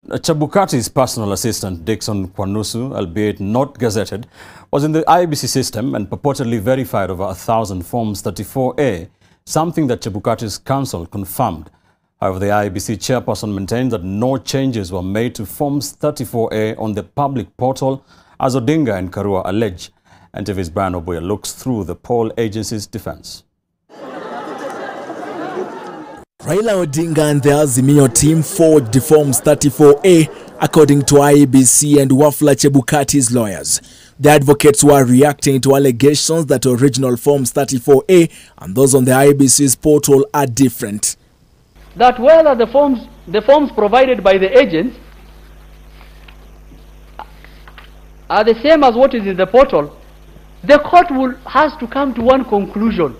Chebukati's personal assistant, Dickson Kwanusu, albeit not gazetted, was in the IEBC system and purportedly verified over 1,000 Forms 34A, something that Chebukati's counsel confirmed. However, the IEBC chairperson maintained that no changes were made to Forms 34A on the public portal, as Odinga and Karua allege. NTV's Brian Obuya looks through the poll agency's defense. Raila Odinga and the Azimio team forged the Forms 34A, according to IEBC and Wafula Chebukati's lawyers. The advocates were reacting to allegations that original Forms 34A and those on the IEBC's portal are different. That whether the forms provided by the agents are the same as what is in the portal, the court has to come to one conclusion.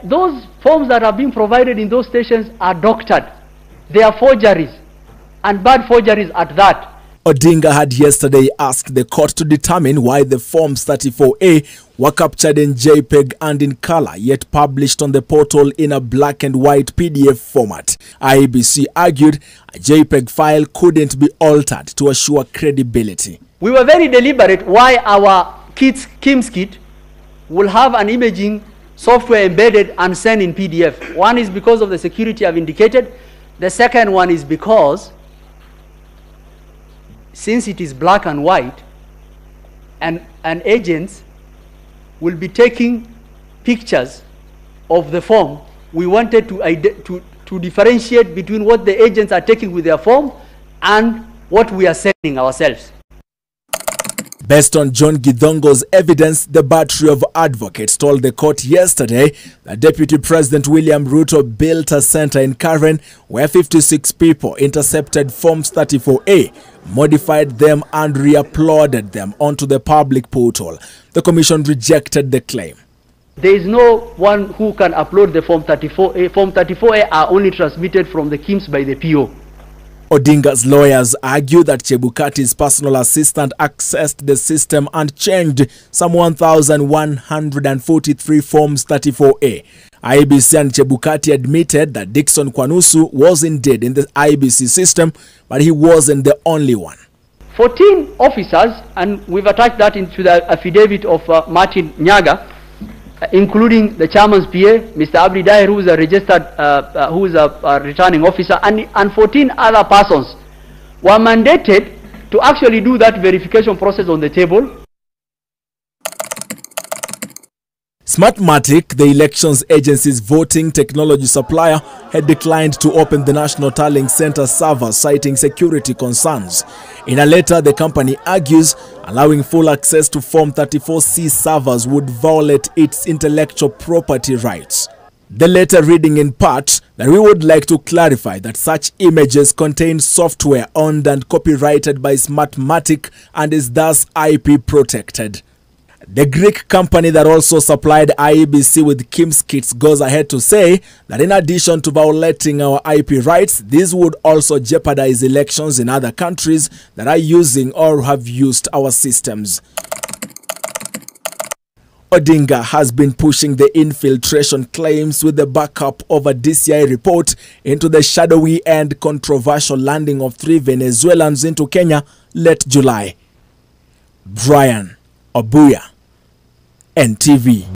Those forms that are being provided in those stations are doctored. They are forgeries, and bad forgeries at that. Odinga had yesterday asked the court to determine why the Forms 34A were captured in JPEG and in color, yet published on the portal in a black and white PDF format. IEBC argued a JPEG file couldn't be altered to assure credibility. We were very deliberate why our KIMS kit will have an imaging software embedded and sent in PDF. One is because of the security I've indicated. The second one is because since it is black and white, and agents will be taking pictures of the form, we wanted to differentiate between what the agents are taking with their form and what we are sending ourselves. Based on John Githongo's evidence, the battery of advocates told the court yesterday that Deputy President William Ruto built a center in Karen where 56 people intercepted Forms 34A, modified them and re-uploaded them onto the public portal. The commission rejected the claim. There is no one who can upload the Form 34A. Form 34A are only transmitted from the KIMS by the PO. Odinga's lawyers argue that Chebukati's personal assistant accessed the system and changed some 1,143 Forms 34A. IEBC and Chebukati admitted that Dickson Kwanusu was indeed in the IEBC system, but he wasn't the only one. 14 officers, and we've attached that into the affidavit of Martin Nyaga, including the chairman's PA, Mr. Abdi Daher, who is a registered, who is a returning officer, and 14 other persons were mandated to actually do that verification process on the table. Smartmatic, the elections agency's voting technology supplier, had declined to open the National Tallying Center server, citing security concerns. In a letter, the company argues allowing full access to Form 34C servers would violate its intellectual property rights. The letter reading in part that we would like to clarify that such images contain software owned and copyrighted by Smartmatic and is thus IP protected. The Greek company that also supplied IEBC with KIMS kits goes ahead to say that in addition to violating our IP rights, this would also jeopardize elections in other countries that are using or have used our systems. Odinga has been pushing the infiltration claims with the backup of a DCI report into the shadowy and controversial landing of 3 Venezuelans into Kenya late July. Brian Obuya, NTV.